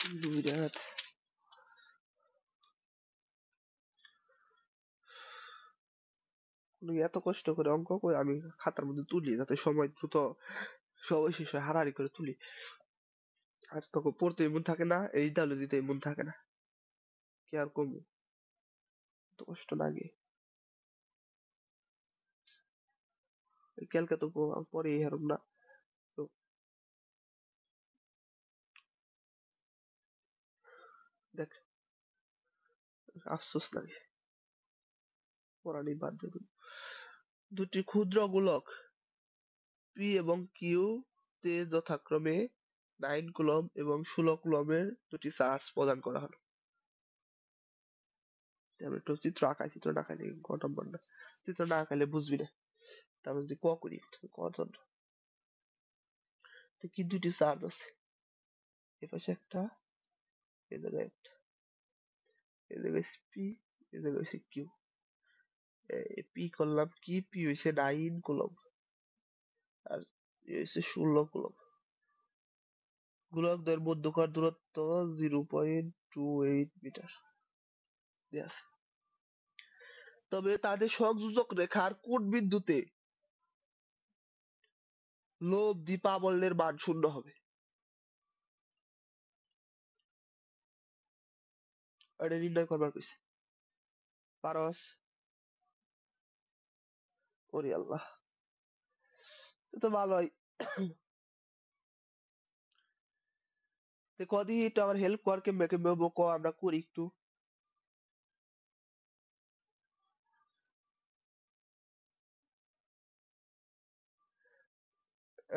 বিরাট এত কষ্ট করে অঙ্ক করে আমি খাতার মধ্যে তুলি যাতে সময় দ্রুত সবাই শেষ হয়, হারাহারি করে তুলি। আর তখন পড়তে মন থাকে না, এই দালু দিতে মন থাকে না, কি আর করবো, এত কষ্ট লাগে। কালকে তো পরে হারুম না, তো দেখ আফসোস লাগে, পড়ানি বাদ দিয়ে দেব। দুটি ক্ষুদ্র গোলক পি এবং কিউ তে যথাক্রমে 9 কুলম্ব এবং 16 কুলম্বের দুটি চার্জ প্রদান করা হলো। আমি একটু চিত্র আঁকাই, চিত্র না আঁকাইলে ক নম্বর না, চিত্র না আঁকাইলে বুঝবি না। তারপর যদি ক করি, ক জন্য কি দুটি চার্জ আছে, এপাশে একটা, এ জায়গায় একটা, এ জায়গায় পি, এ জায়গায় হচ্ছে কিউ। পি করলাম কি, পি হয়েছে 9 কুলম্ব আর এ হচ্ছে 16 কুলম্ব। গোলকদ্বয়ের মধ্যকার দূরত্ব 0.28 মিটার দেয়া আছে। তবে তাদের সংযোজক রেখার কোন বিন্দুতে লব্ধি প্রাবল্যের মান শূন্য হবে? এটা নির্ণয় করবার কইছে। পারস? ওরে আল্লাহ, তো ভালোই। কদি একটু আমার হেল্প কর, কেমবে কেমবে ক আমরা করি একটু।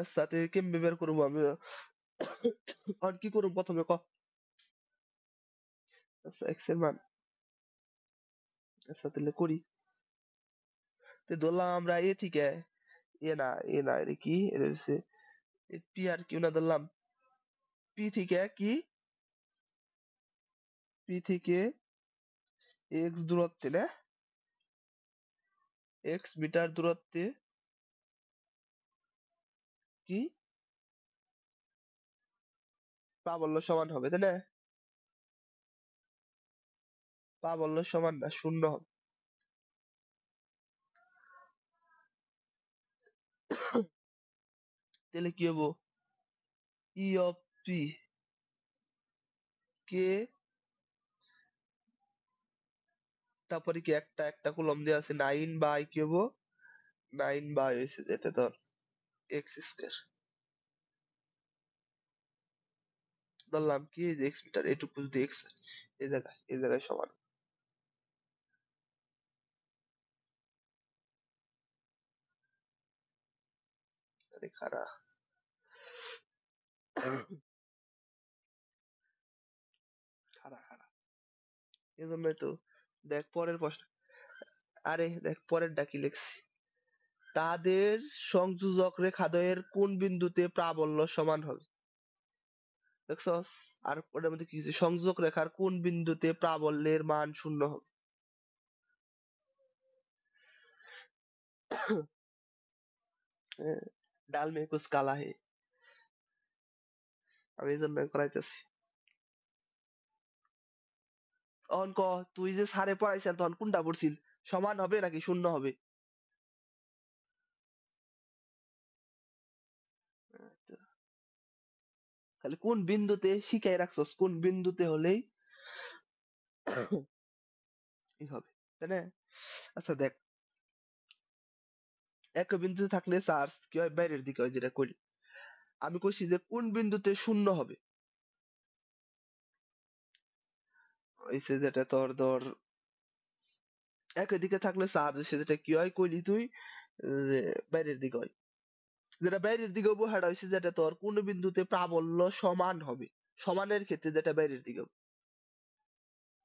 আচ্ছা তুই কেমবে বের করবো আমি, আর কি করবো প্রথমে ক। আচ্ছা এক্স এর মান, আচ্ছা তাহলে করি। তো ধরলাম আমরা এ থেকে, এ না এটা কি, এটা হচ্ছে পি আর কিউ না, ধরলাম পি থেকে কি, পি থেকে এক্স দূরত্বে না, এক্স মিটার দূরত্বে কি প্রাবল্য সমান হবে, তাই না? প্রাবল্য সমান না, শূন্য হবে। তাহলে কি হবো, ই অফ পি কে, তারপরে কি একটা একটা কলম দেওয়া আছে 9 বাই কি হবো, 9 বাই হয়েছে যেটা ধর এক্স স্কয়ার, ধরলাম কি যে এক্স মিটার, এটুকু যদি এক্স এই জায়গায় সমান। আরে খারা, খারা খারা, এই জন্যই তো। দেখ পরের প্রশ্ন, আরে দেখ পরেরটা কি লিখছি, তাদের সংযোজক রেখাদ্বয়ের কোন বিন্দুতে প্রাবল্য সমান হবে? দেখছস, আর ওটার মধ্যে কি আছে, সংযোজক রেখার কোন বিন্দুতে প্রাবল্যের মান শূন্য হবে। ডাল মে কুছ কালা হে, আমি এই জন্য করাইতেছি। তখন ক, তুই যে স্যারে পড়াইছেন তখন কোনটা পড়ছিল, সমান হবে নাকি শূন্য হবে? তাহলে কোন বিন্দুতে শিখাই রাখছস, কোন বিন্দুতে হলেই কি হবে, তাই না? আচ্ছা দেখ, এক বিন্দুতে থাকলে চার্জ কি হয়, বাইরের দিকে হয়, যেটা করি আমি কইছি যে কোন বিন্দুতে শূন্য হবে, হইছে যেটা তোর ধর একই দিকে থাকলে চার্জ যেটা কি হয় কইলি তুই, যে বাইরের দিকে হয়, যেটা বাইরের দিকে হবো সেটা হইছে যেটা তোর কোন বিন্দুতে প্রাবল্য সমান হবে, সমানের ক্ষেত্রে যেটা বাইরের দিকে হবে,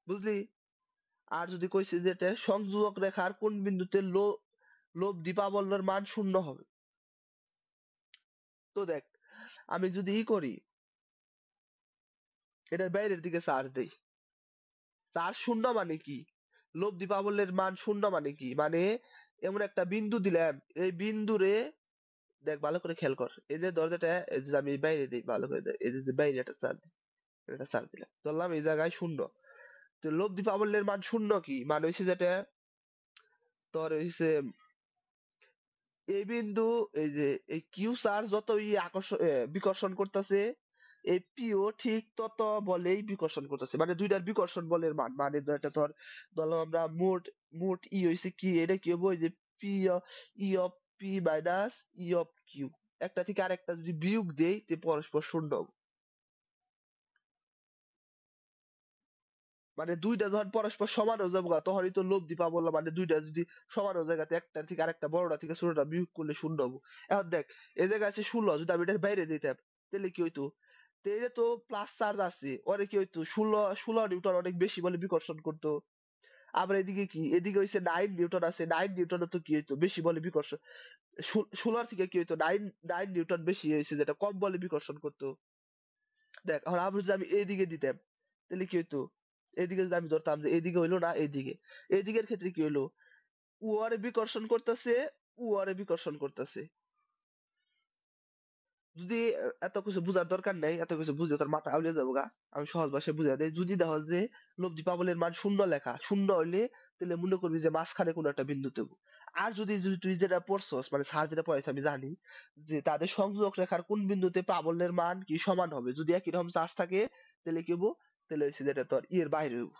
বুঝলি? আর যদি কইছে যেটা সংযোজক রেখার কোন বিন্দুতে লব্ধি প্রাবল্যের মান শূন্য হবে, তো দেখ আমি যদি ই করি, এটার বাইরের দিকে চার্জ দেই, চার্জ শূন্য মানে কি, লব্ধি প্রাবল্যের মান শূন্য মানে কি, মানে এমন একটা বিন্দু দিলাম, এই বিন্দুরে দেখ ভালো করে খেয়াল কর, এই যে দরজাটা, এই যে আমি বাইরে দিই ভালো করে দেখ, এই যে বাইরে একটা চার্জ, এটা ছাড় দিলাম, ধরলাম এই জায়গায় শূন্য। তো লব্ধি প্রাবল্যের মান শূন্য কি মানে হচ্ছে যেটা তোর হইছে এই বিন্দু, এই যে এই কিউ চার্জ যত আকর্ষণ বিকর্ষণ করতেছে, এই পিও ঠিক তত বলেই বিকর্ষণ করতেছে, মানে দুইটার বিকর্ষণ বলের মান, মানে এটা ধর ধরলাম আমরা মোট মোট ই হইছে কি, এটা কি হবো, এই যে P E of P minus E of Q, একটা থেকে আরেকটা যদি বিয়োগ দেই তে পরস্পর শূন্য হবে। মানে দুইটা যখন পরস্পর সমান হয়ে যাবো তখনই তো লব্ধি পাবো না, মানে দুইটা যদি সমান হয়ে জায়গাতে একটা থেকে আরেকটা বড়টা থেকে ছোটটা বিয়োগ করলে শূন্য হবো। এখন দেখ এই জায়গায় আছে 16, যদি আমি এটার বাইরে দিতাম তাহলে কি হইতো, তো এটা তো প্লাস চার্জ আছে, ওরে কি হইতো 16 নিউটন অনেক বেশি বলে বিকর্ষণ করতো। আবার এদিকে কি, এদিকে হইছে 9 নিউটন আছে, 9 নিউটন তো কি হইতো বেশি বলে বিকর্ষণ, 16 থেকে কি হইতো 9 নিউটন বেশি হয়েছে যেটা কম বলে বিকর্ষণ করতো। দেখ এখন আবার যদি আমি এইদিকে দিতাম তাহলে কি হইতো, এইদিকে যদি আমি ধরতাম যে এইদিকে হইলো না এইদিকে, এইদিকের ক্ষেত্রে কি হইলো, উয়ারে বিকর্ষণ করতেছে, উয়ারে বিকর্ষণ করতেছে। যদি এত কিছু বুঝার দরকার নাই, এত কিছু বুঝলে তোর মাথা আউলে যাবো গা, আমি সহজ ভাষায় বুঝাই দেই। যদি দেখো যে লব্ধি পাবলের মান শূন্য লেখা, শূন্য হইলে তাহলে মনে করবি যে মাঝখানে কোনো একটা বিন্দুতে। আর যদি যদি তুই যেটা পড়ছস মানে স্যার যেটা পড়াইছে আমি জানি যে তাদের সংযোগ রেখার কোন বিন্দুতে প্রাবল্যের মান কি সমান হবে, যদি একই রকম চার্জ থাকে তাহলে কি হবো, তাহলে হচ্ছে যেটা তোর ইয়ের বাইরে হইবো।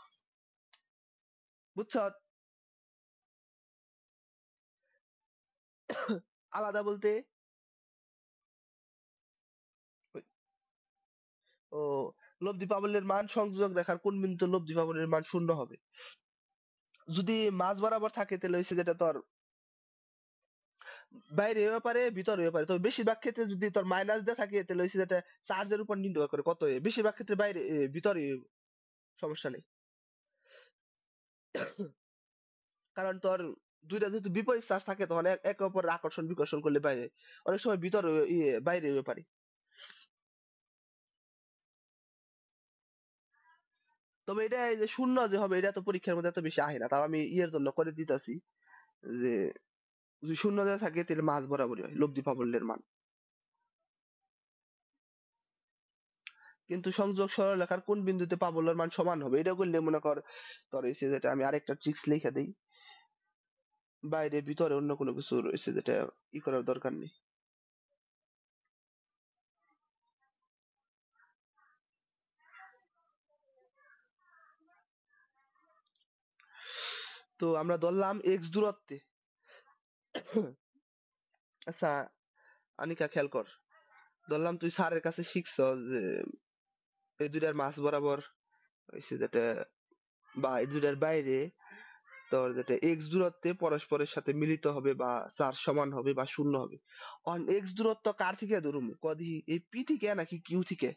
বুঝছ? আলাদা বলতে ওই- ও, লব্ধি প্রাবল্যের মান সংযোগ রেখার কোন বিন্দুতে লব্ধি প্রাবল্যের মান শূন্য হবে, যদি মাঝ বরাবর থাকে তাহলে হচ্ছে যেটা তোর বাইরে হয়ে পারে ভিতরে হয়ে পারে, তবে বেশিরভাগ ক্ষেত্রে যদি তোর মাইনাস দিয়ে থাকে তাহলে হচ্ছে যেটা চার্জের উপর নির্ভর করে কত হয়ে, বেশিরভাগ ক্ষেত্রে বাইরে ভিতরে সমস্যা নেই। কারণ তোর দুইটা যেহেতু বিপরীত চার্জ থাকে তখন একে অপরের আকর্ষণ বিকর্ষণ করলে বাইরে অনেক সময় ভিতরে বাইরে হয়ে পারে। তবে এটা এই যে শূন্য যে হবে এটা তো পরীক্ষার মধ্যে এত বেশি আহে না, তাও আমি ইয়ের জন্য করে দিতেছি যে যদি শূন্য দেওয়া থাকে তাহলে মাঝ বরাবরই হয় লব্ধি প্রাবল্যের মান। কিন্তু সংযোগ সরলরেখার কোন বিন্দুতে প্রাবল্যের মান সমান হবে এটা করলে মনে কর তোর এসে যেটা আমি আরেকটা ট্রিক্স লিখে দেই, বাইরে ভিতরে অন্য কোনো কিছু রয়েছে যেটা ই করার দরকার নেই। তো আমরা ধরলাম এক্স দূরত্বে, আচ্ছা আনিকা খেয়াল কর, ধরলাম তুই স্যারের কাছে শিখছ যে এই দুইটার মাঝ বরাবর হইছে যেটা বা এই দুইটার বাইরে তোর যেটা এক্স দূরত্বে পরস্পরের সাথে মিলিত হবে বা চার সমান হবে বা শূন্য হবে। অন এক্স দূরত্ব কার থেকে ধরুম কদি, এই পি থেকে নাকি কিউ থেকে?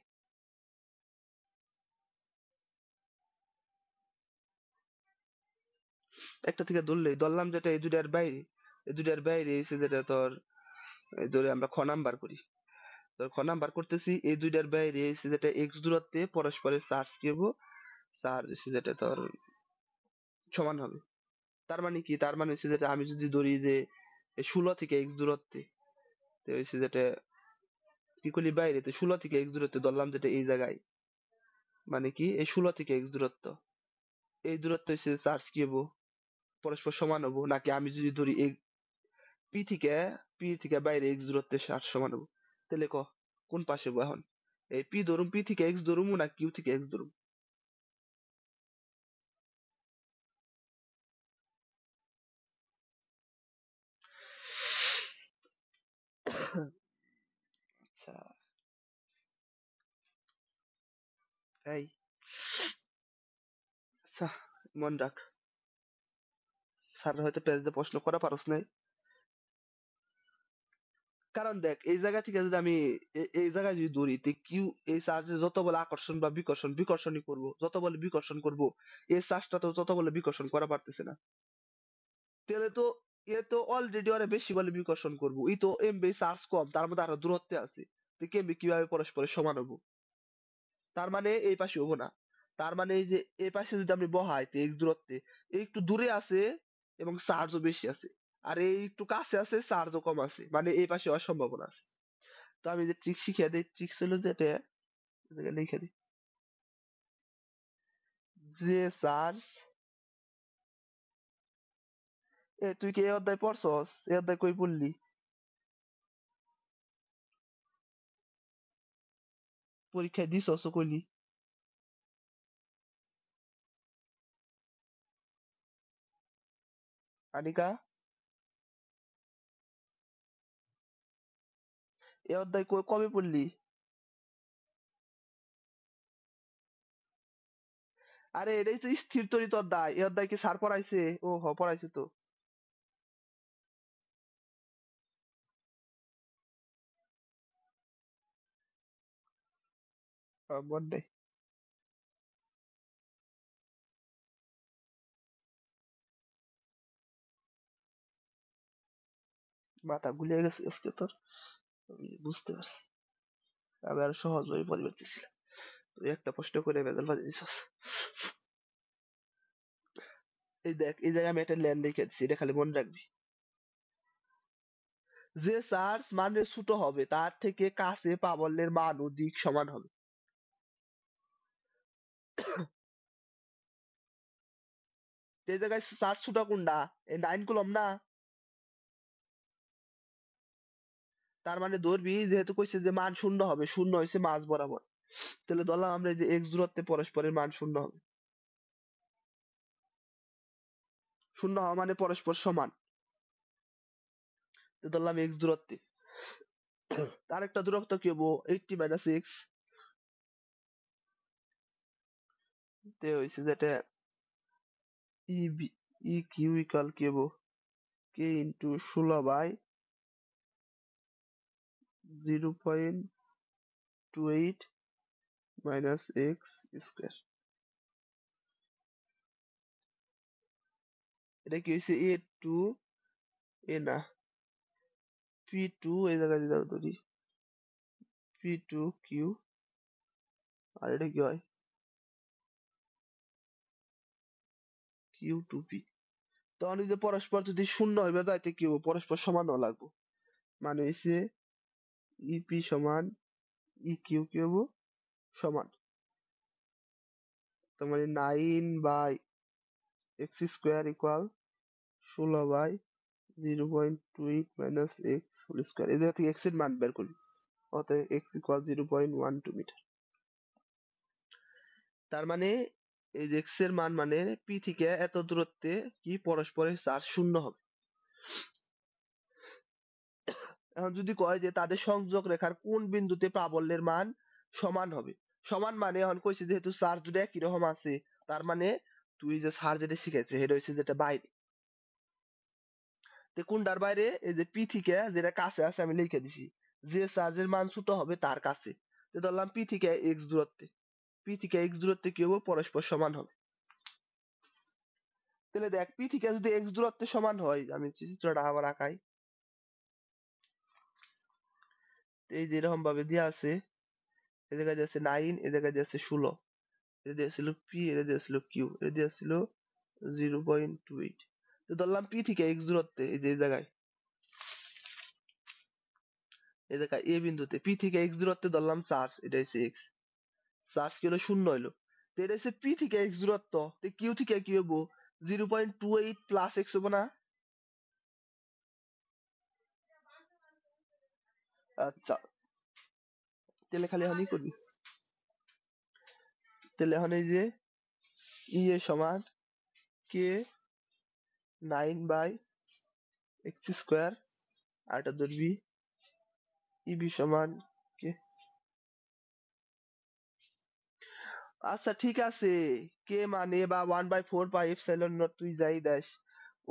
একটা থেকে ধরলেই, ধরলাম যেটা এই দুইটার বাইরে, এই দুইটার বাইরে এসে যেটা তোর এই ধরে আমরা খ নাম্বার করি, তোর খ নাম্বার করতেছি এই দুইটার বাইরে এসে যেটা এক্স দূরত্বে পরস্পরের চার্জ কি হবো, চার্জ এসে যেটা তোর সমান হবে। তার মানে কি, তার মানে হচ্ছে যেটা আমি যদি ধরি যে 16 থেকে এক্স দূরত্বে, তো হচ্ছে যেটা কি করলি বাইরে, তো 16 থেকে এক্স দূরত্বে ধরলাম যেটা এই জায়গায়, মানে কি এই 16 থেকে এক্স দূরত্ব, এই দূরত্ব হচ্ছে চার্জ কি হবো, পরস্পর সমান হবো, নাকি আমি যদি ধরি এই পি থেকে পি থেকে বাইরে এক্স দূরত্বে চার্জ সমান হবো, তাহলে ক কোন পাশে হবো এখন, এই পি ধরুম পি থেকে এক্স ধরুম না কিউ থেকে এক্স ধরুম? আচ্ছা এই, আচ্ছা মন রাখ, স্যার হয়তো পেজ দিয়ে প্রশ্ন করা পারস নাই, কারণ দেখ এই জায়গা থেকে যদি আমি এই জায়গায় যদি ধরি তে কিউ, এই চার্জে যত বলে আকর্ষণ বা বিকর্ষণ বিকর্ষণই করবো, যত বলে বিকর্ষণ করবো, এই চার্জটা তো তত বলে বিকর্ষণ করা পারতেছে না, তাহলে তো এ তো অলরেডি অনেক বেশি বলে বিকর্ষণ করবো, ই তো এমবি চার্জ কম তার মধ্যে আরো দূরত্বে আছে, তো কেমবি কিভাবে পরস্পরের সমান হবো, তার মানে এই পাশে হবো না, তার মানে এই যে এই পাশে যদি আমি বহাই তে এক্স দূরত্বে, এই একটু দূরে আছে এবং চার্জও বেশি আছে, আর এই একটু কাছে আছে চার্জও কম আছে, মানে এই পাশে হওয়ার সম্ভাবনা আছে। তো আমি যে ট্রিক শিখিয়ে দিই, ট্রিক্স হলো যেটা লিখে দিই, যে চার্জ তুই কি এই অধ্যায় পড়ছস? এই অধ্যায় কই পড়লি? পরীক্ষায় দিছস ও কইলি? আনিকা, এই অধ্যায় কবে পড়লি? আরে এটাই তো স্থির তড়িৎ অধ্যায়। এই অধ্যায় কি স্যার পড়াইছে? ও পড়াইছে তো। মন নাই। মাথা গুলিয়ে গেছে আজকে তোর। আমি বুঝতে পারছি। আমি আরো সহজভাবে পরিবার চেয়েছিলাম। তুই একটা প্রশ্ন করে ভেজাল বাজিয়ে দিছস। এই দেখ, এই জায়গায় আমি একটা ল্যান লিখে দিচ্ছি, এটা খালি মনে রাখবি। যে চার্জ মানে ছোট হবে তার থেকে কাছে প্রাবল্যের মান ও দিক সমান হবে। এই জায়গায় চার্জ ছোট কোনটা? এই 9 কুলম না? তার মানে ধরবি যেহেতু কইছে যে মান শূন্য হবে, শূন্য হয়েছে মাঝ বরাবর, তাহলে ধরলাম আমরা এই যে এক্স দূরত্বে পরস্পরের মান শূন্য হবে। শূন্য হওয়া মানে পরস্পর সমান। তো ধরলাম এক্স দূরত্বে। তার একটা দূরত্ব কি হবো? 80 মাইনাস এক্স। তে হয়েছে যেটা ই ই কিউ ইকাল কি হবো? কে ইন্টু 16/0.28 মাইনাস এক্স স্কোয়ার। এটা কি হয়েছে? এ টু এ না, পি টু এই জায়গায় যদি ধরি পি টু কিউ, আর এটা কি হয়? Q to P. তখন এই যে পরস্পর যদি শূন্য হইবে যাইতে কি হবো? পরস্পর সমান হওয়া লাগবো। মানে হইছে ইপি সমান ই কিউ কি হবো? সমান। তার মানে 9/x² equal 16/0.28 minus x whole square. এই জায়গা থেকে এক্স এর মান বের করি। অতএব এক্স ইকুয়াল 0.12 মিটার। তার মানে এই যে এক্স এর মান মানে পি থেকে এত দূরত্বে কি পরস্পরের চার্জ শূন্য হবে। এখন যদি কয় যে তাদের সংযোগ রেখার কোন বিন্দুতে প্রাবল্যের মান সমান হবে, সমান মানে এখন কইছে যেহেতু চার্জ দুটো একই রকম আছে, তার মানে তুই যে স্যার যেটা শিখাইছে সেটা হচ্ছে যেটা বাইরে। তো কোনটার বাইরে? এই যে পি থেকে যেটা কাছে আছে আমি লিখে দিছি, যে চার্জের মান ছোট হবে তার কাছে। তো ধরলাম পি থেকে এক্স দূরত্বে, পি থেকে এক্স দূরত্বে কি হবে? পরস্পর সমান হবে। তাহলে দেখ, পি থেকে যদি এক্স দূরত্বে সমান হয়, আমি চিত্রটা আবার আঁকাই। এই যে এরকম ভাবে দেওয়া আছে, এ জায়গায় আছে 9, এ জায়গায় আছে 16, এটা দেওয়া ছিল পি, এটা দেওয়া ছিল কিউ, এটা দেওয়া ছিল 0.28। তো ধরলাম পি থেকে এক্স দূরত্বে এই যে এই জায়গায় এ বিন্দুতে পি থেকে এক্স দূরত্বে ধরলাম চার্জ, এটা হচ্ছে এক্স। চার্জ কি হলো? শূন্য হলো। তো এটা হচ্ছে পি থেকে এক্স দূরত্ব, তো কিউ থেকে কি হবো? 0.28 প্লাস এক্স হবো না? আচ্ছা, তাহলে খালি এখনই করবি। তাহলে এখন এই যে ই এ সমান কে 9/x², আর এটা ধরবি ইবি সমান কে। আচ্ছা ঠিক আছে, কে মানে বা 1/4πε0 তুই যাই দেশ,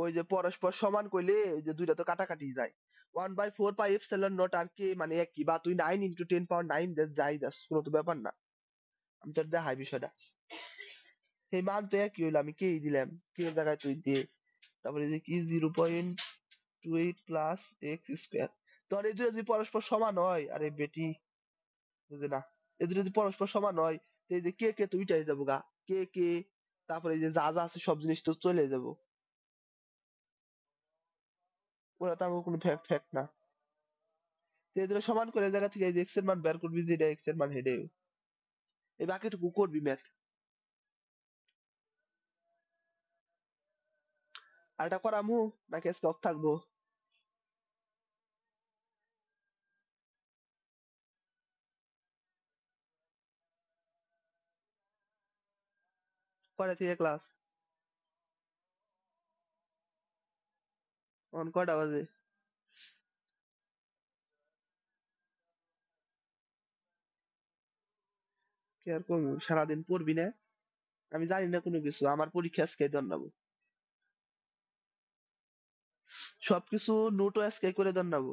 ওই যে পরস্পর সমান কইলে ওই যে দুইটা তো কাটাকাটি যায়। 1/4πε0 আর কে মানে একই, বা তুই 9 × 10⁹ যাই দাস, কোনো তো ব্যাপার না। আমি তোর দেখাই বিষয়টা। সেই মান তো একই হইলো, আমি কেই দিলাম, কে জায়গায় তুই দিয়ে, তারপরে যে কি 0.28 প্লাস x²। তখন এই দুটো যদি পরস্পর সমান হয়, আরে বেটি বুঝে না, এই দুটো যদি পরস্পর সমান হয়, তো এই যে কে কে তো উইটাই যাবো গা, কে কে, তারপরে এই যে যা যা আছে সব জিনিস তো চলে যাবো। ওরা তো আমার কোনো ফ্যাক্ট ফ্যাক্ট না। তো এই দুটো সমান করে এই জায়গা থেকে এই যে এক্স এর মান বের করবি, যেটা এক্স এর মান হেডে, এই বাকিটুকু করবি ম্যাথ। আর এটা করামু নাকি আজকে অফ থাকবো? কয়টা থেকে ক্লাস? এখন কয়টা বাজে? কি আর করবো, সারাদিন পড়বি না? আমি জানি না কোনো কিছু, আমার পরীক্ষা আজকে জানাবো। সবকিছু নোটও আজকে করে জানাবো।